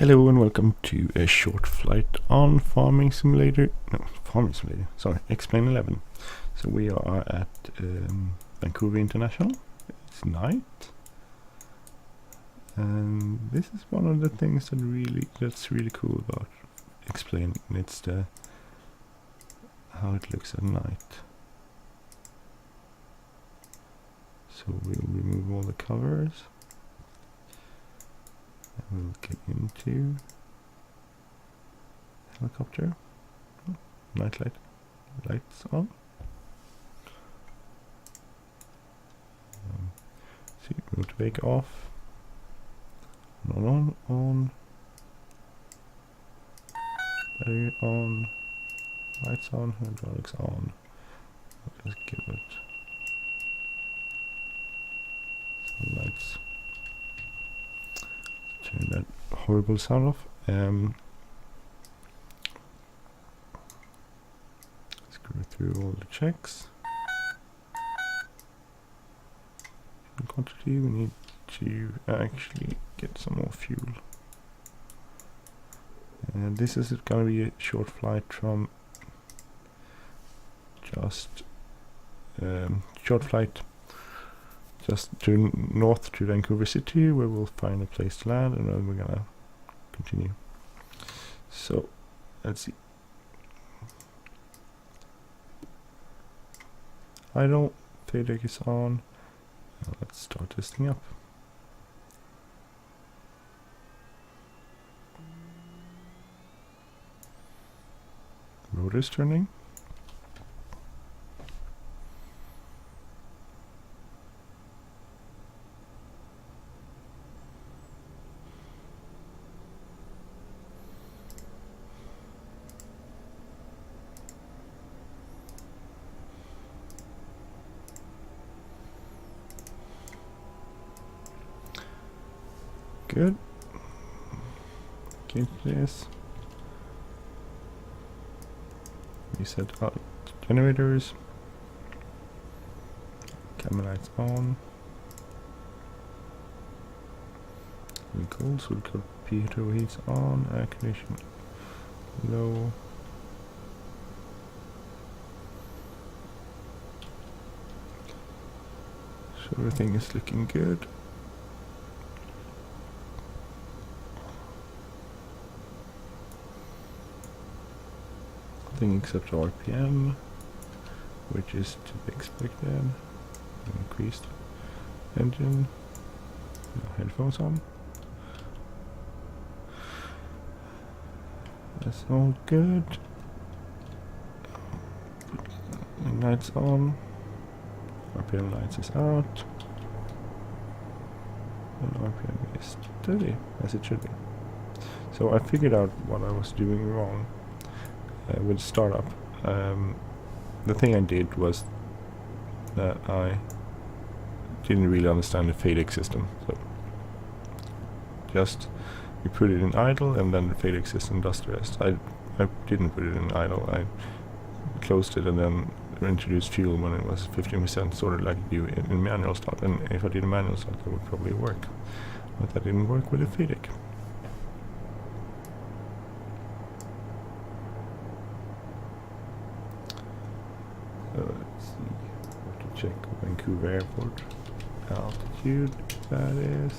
Hello and welcome to a short flight on Explain 11. So we are at Vancouver International. It's night, and this is one of the things that's really cool about Explain. It's the how it looks at night. So we'll remove all the covers. We'll get into helicopter. Night lights on. See, root wake off. On. Battery on. Lights on. Hydraulics on. I'll just give it some lights. Turn that horrible sound off. Let's go through all the checks. In quantity, we need to actually get some more fuel. And this is going to be a short flight from just to north to Vancouver City, where we'll find a place to land, and then we're gonna continue. So let's see. Idle, FADEC is on. Let's start testing up. Rotor is turning. Good. Get this. Reset out generators. Camera lights on. Really cool. So we've got P2 heats on. Air conditioning low. So everything is looking good. Except RPM, which is to be expected. Increased engine. Headphones on. That's all good. Lights on. RPM lights is out. And RPM is steady, as it should be. So I figured out what I was doing wrong. With startup. The thing I did was that I didn't really understand the FADEC system. So just we put it in idle, and then the FADEC system does the rest. I didn't put it in idle. I closed it and then introduced fuel when it was 15%, sort of like you do in manual start. And if I did a manual start, that would probably work. But that didn't work with the FADEC. Let's see, have to check Vancouver Airport altitude. That is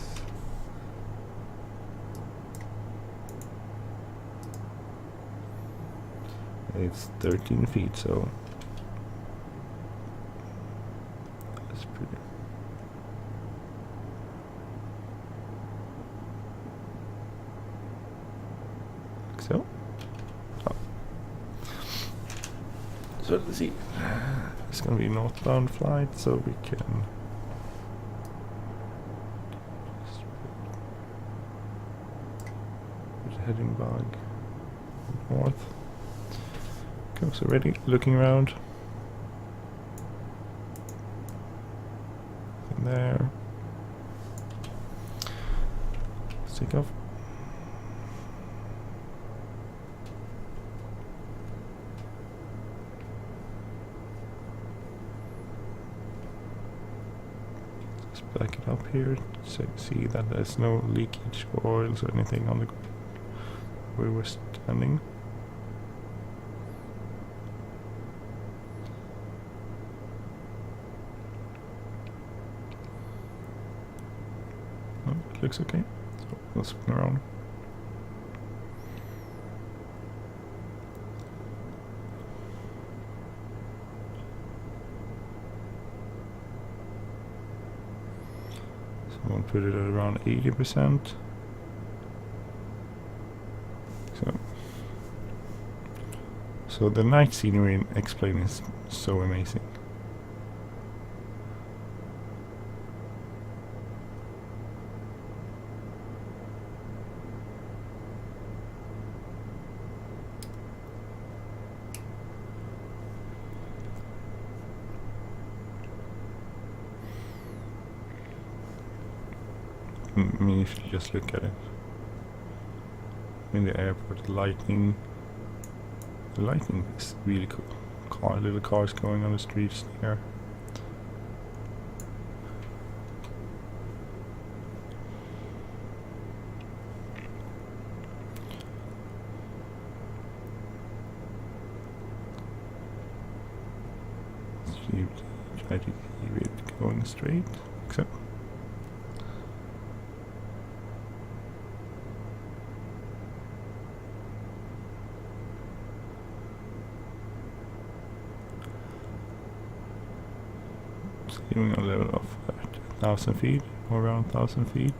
it's 13 feet, so that's pretty. Like so. So let's see. It's going to be a northbound flight, so we can just put the heading bug north. Okay, so ready, looking around. In there. Let's take off. Back it up here, so see that there's no leakage or oils or anything on the ground. we were standing. Oh, it looks okay. So we'll spin around. So we'll put it at around 80%. So the night scenery in X-Plane is so amazing. I mean, if you just look at it. In the airport, the lighting is really cool. Little cars going on the streets here. Try to keep it going straight, except. Giving a level of 1,000 feet, or around 1,000 feet.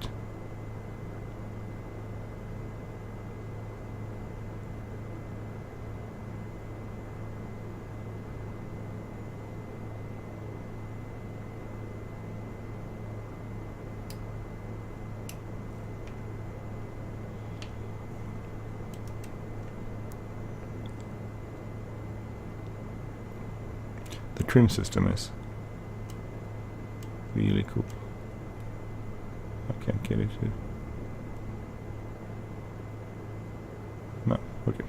The trim system is really cool. I can't get it to. No, okay,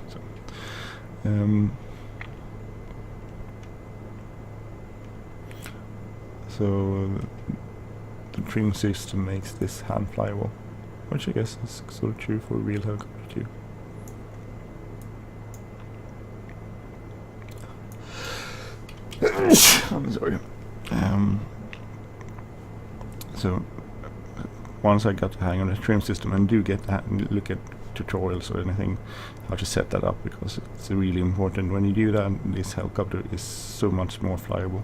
so the trim system makes this hand flyable, which I guess is sort of true for a real helicopter too. I'm sorry. So once I got the hang of the trim system, and do get that and look at tutorials or anything how to set that up, because it's really important. When you do that, this helicopter is so much more flyable.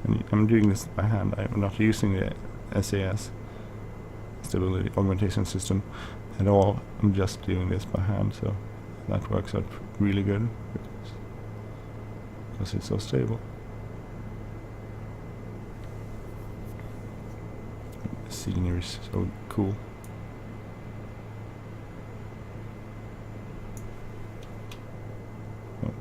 And I'm doing this by hand. I'm not using the SAS, stability augmentation system, at all. I'm just doing this by hand, so that works out really good because it's so stable. Scenery is so cool. Oh.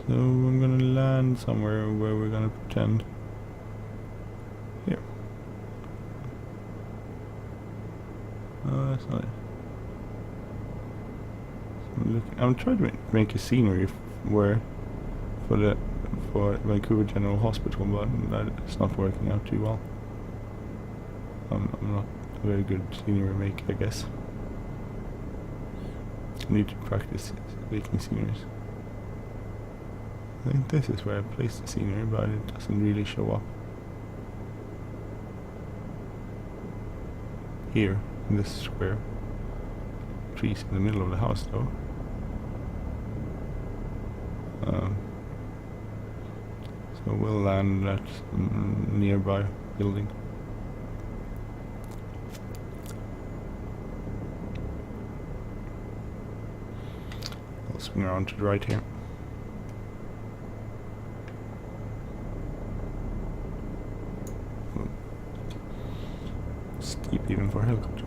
So I'm gonna land somewhere where we're gonna pretend. Here. Oh, that's not it. So I'm trying to make a scenery for Vancouver General Hospital, but it's not working out too well. I'm not a very good scenery maker, I guess. I need to practice making sceneries. I think this is where I placed the scenery, but it doesn't really show up. Here, in this square. Trees in the middle of the house, though. So we'll land at nearby building. I'll swing around to the right here. Steep even for a helicopter.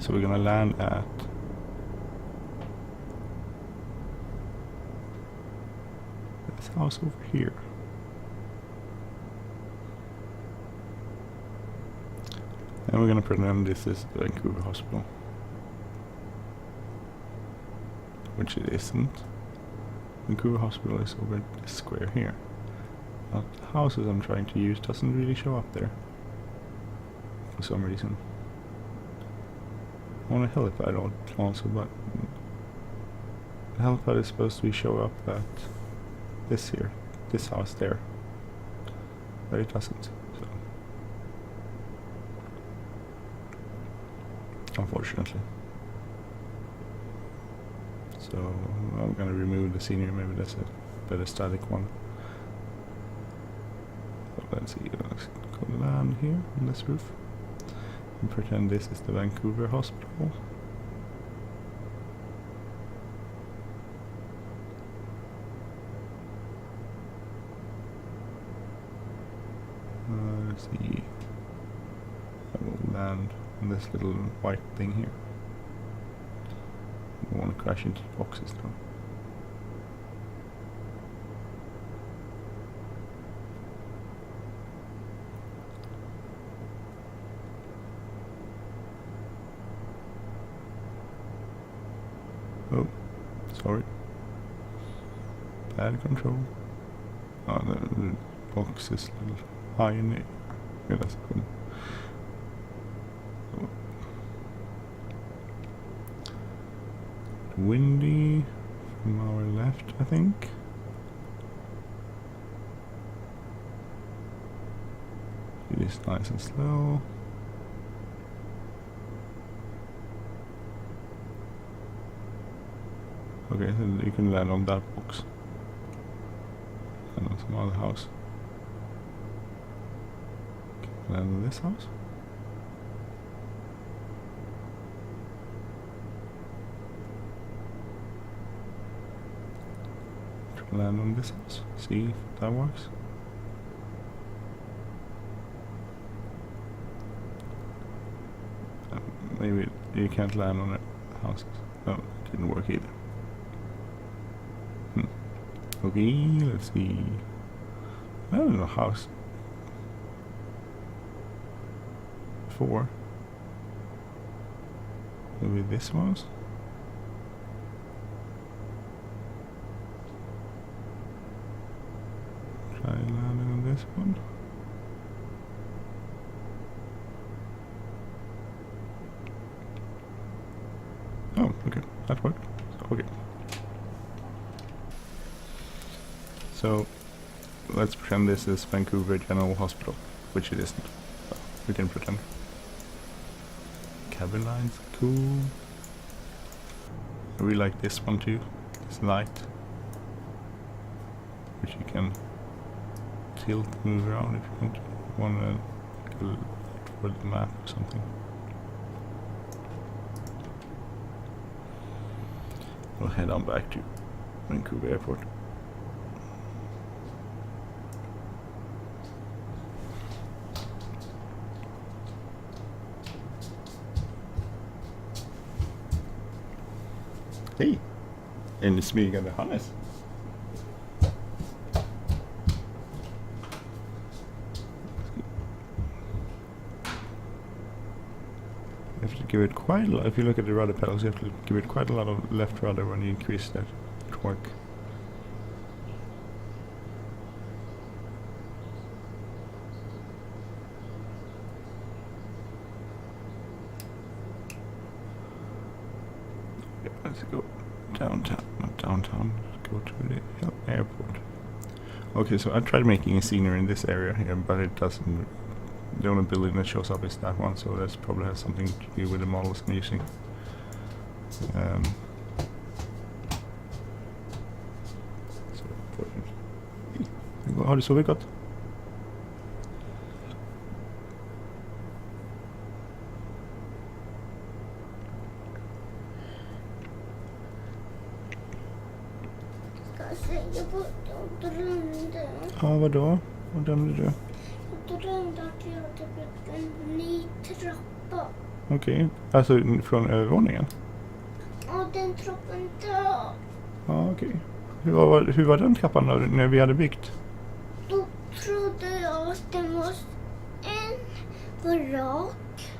So we're gonna land at this house over here. And we're gonna pretend this is the Vancouver hospital. Which it isn't. Vancouver hospital is over this square here. But the houses I'm trying to use doesn't really show up there. For some reason. I want a helipad also, but the helipad is supposed to be show up at this here, this house there, but it doesn't. So, unfortunately. So I'm gonna remove the scenery. Maybe that's a better static one. So let's see. Let's go land here on this roof. And pretend this is the Vancouver hospital. Let's see. I will land on this little white thing here. I don't want to crash into boxes though. Oh, sorry. Bad control. Oh, the box is a little high in it. Yeah, that's good. Oh. Windy from our left, I think. It is nice and slow. Okay, so you can land on that box. And on some other house. Can land on this house? Land on this house. See if that works. Maybe you can't land on it. Houses. No, it didn't work either. Okay, let's see. I don't know house. 4. Maybe this was. Try landing on this one. Oh, okay, that worked. Okay. So let's pretend this is Vancouver General Hospital, which it isn't. But we can pretend. Cabin lines, cool. I really like this one too. This light, which you can tilt, move around if you want to go for the map or something. We'll head on back to Vancouver Airport. Hej! En smygande Hannes. You have to give it quite a lot. If you look at the rudder pedals, you have to give it quite a lot of left rudder when you increase that torque. Okay, let's go downtown. Not downtown. Let's go to the airport. Okay, so I tried making a scenery in this area here, but it doesn't. The only building that shows up is that one, so that probably has something to do with the models I'm using. Så har du sovit gott? Ska jag säga vad jag drömde? Ja, vadå? Vad drömde du? Jag drömde att jag hade byggt en ny trappa. Okej. Alltså från övervåningen? Och den trappan där. Ja, okej. Hur var den trappan då, när vi hade byggt? Då trodde jag att den var rak.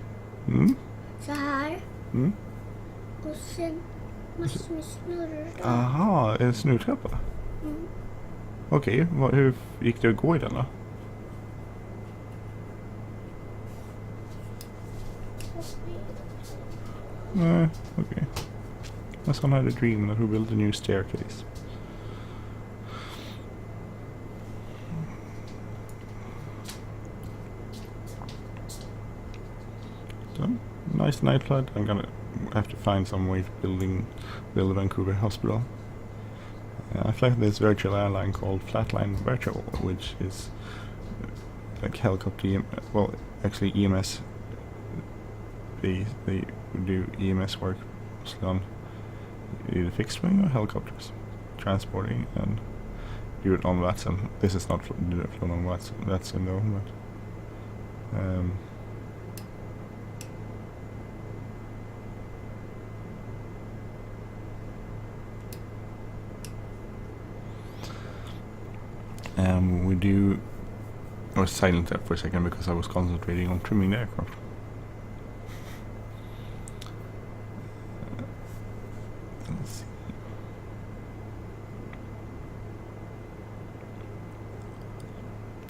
Mm. Så här. Mm. Och sen massor med snurror. Aha, en snurrtrappa? Mm. Okej, hur gick det att gå i den då? Nej, okej. My son had a dream that we built a new staircase. So, nice nightlight. I'm gonna have to find some way to build a Vancouver hospital. I fly this virtual airline called Flatline Virtual, which is like helicopter. Well, actually EMS. They do EMS work mostly on either fixed wing or helicopters, transporting, and do it on Watson. This is not flown on Watson. That's a no, but we do. I was silent there for a second because I was concentrating on trimming the aircraft. Let's see.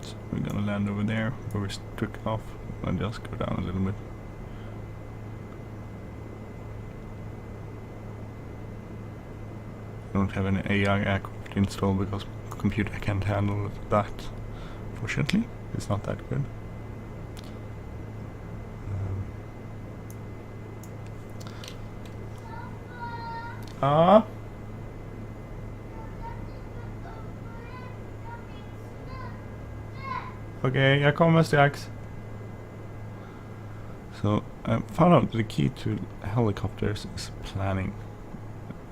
So we're gonna land over there where we took off and just go down a little bit. I don't have any AI aircraft installed because computer can't handle that. Fortunately, it's not that good. Okej, jag kommer strax. So I found out the key to helicopters is planning.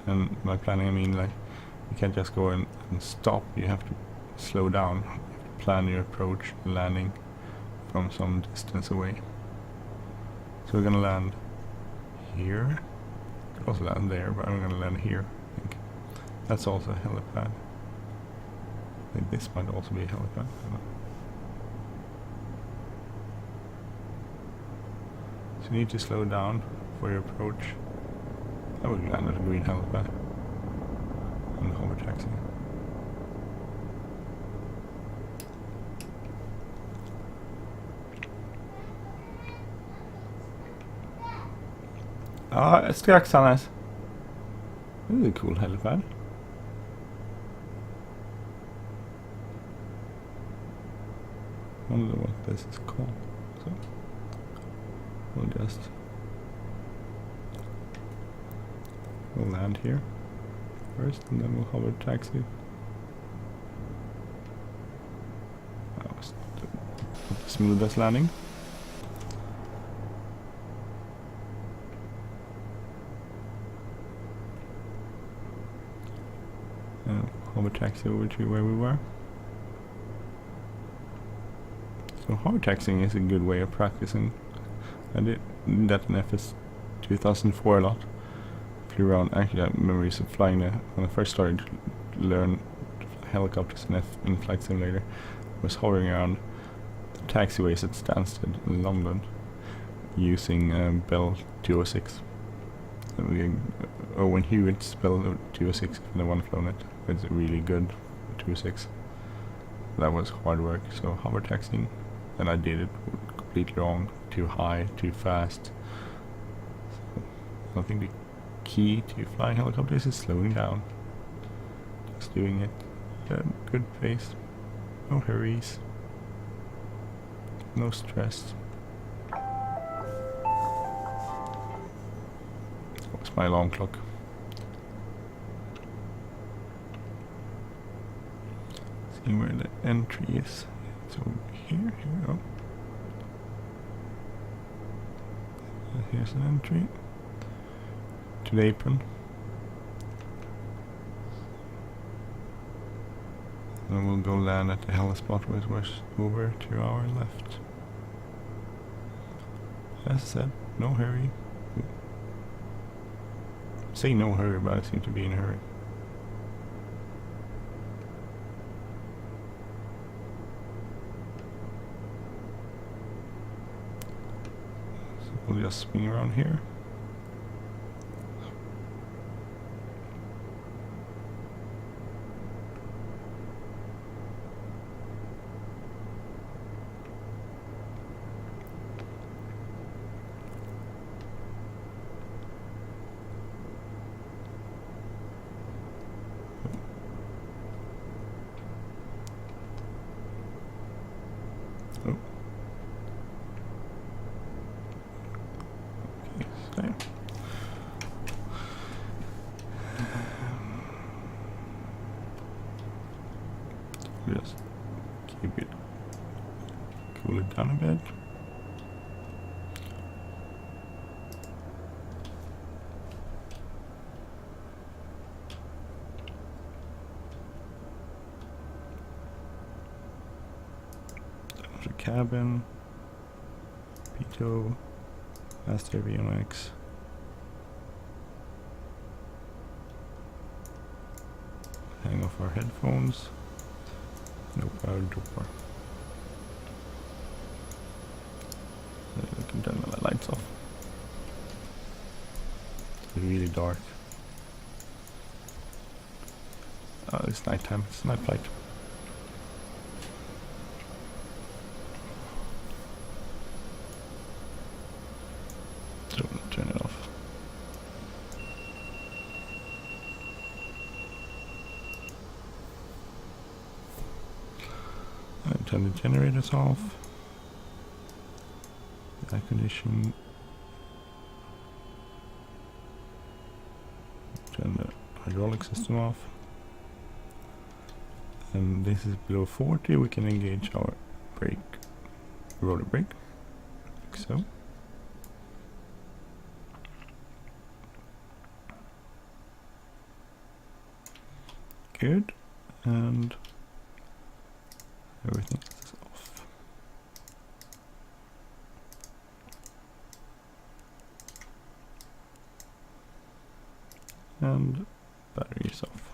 And by planning I mean like you can't just go and stop, you have to slow down. You have to plan your approach and landing from some distance away. So we're gonna land here. Could also land there, but I'm gonna land here, I think. That's also a helipad. I think this might also be a helipad. I don't know. So you need to slow down for your approach. I would land at a green helipad. And hover taxi. Ja, strax Hannes. This is a cool helipad. I wonder what this is called. So we'll land here first and then we'll hover taxi. That was not the smoothest landing. Hover taxi over to where we were. So hover taxiing is a good way of practicing. I did that in FS 2004 a lot. Flew around. Actually, I have memories of flying there when I first started to learn helicopters in Flight Simulator. I was hovering around the taxiways at Stansted in London using Bell 206. Owen Hewitt's Bell 206, if no one flown it. It's a really good 206. That was hard work, so hover taxiing, and I did it completely wrong, too high, too fast. So I think the key to flying helicopters is slowing down. Just doing it at a good pace. No hurries. No stress. That was my alarm clock. See where the entry is. It's over here, oh. Here's an entry to the apron. And we'll go land at the helispot where it was over to our left. As I said, No hurry. Say no hurry, but I seem to be in a hurry. So we'll just swing around here. Oh. Okay, same. Just keep it, cool it down a bit. There's a cabin, Pito, Master VMX. Hang off our headphones. No power door. We can turn the lights off. It's really dark. Oh, it's nighttime. It's night flight. So turn it off. Turn the generators off. Air conditioning. Turn the hydraulic system off. And this is below 40. We can engage our brake, rotor brake, like so. Good, and everything is off. And battery is off.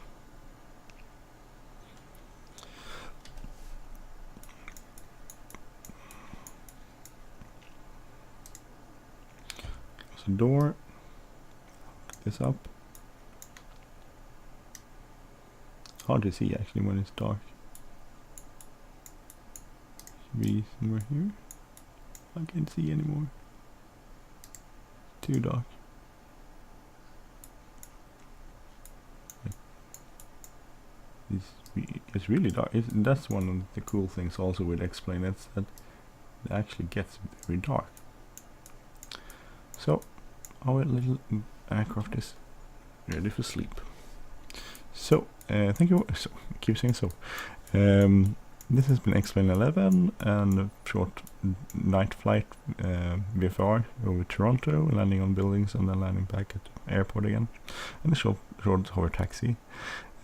Close the door. Lock this up. Hard to see actually when it's dark. Should be somewhere here. I can't see anymore. Too dark. It's really dark. That's one of the cool things also with X-Plane. That's that it actually gets very dark. So our little aircraft is ready for sleep. So thank you. So keep saying so. This has been X-Plane 11 and a short night flight VFR over Toronto, landing on buildings and then landing back at the airport again, and a short hover taxi.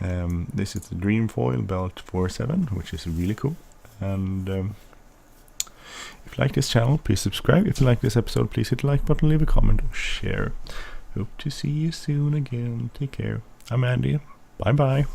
This is the Dreamfoil Belt 47, which is really cool. And if you like this channel, please subscribe. If you like this episode, please hit the like button, leave a comment, or share. Hope to see you soon again. Take care. I'm Andy. Bye bye.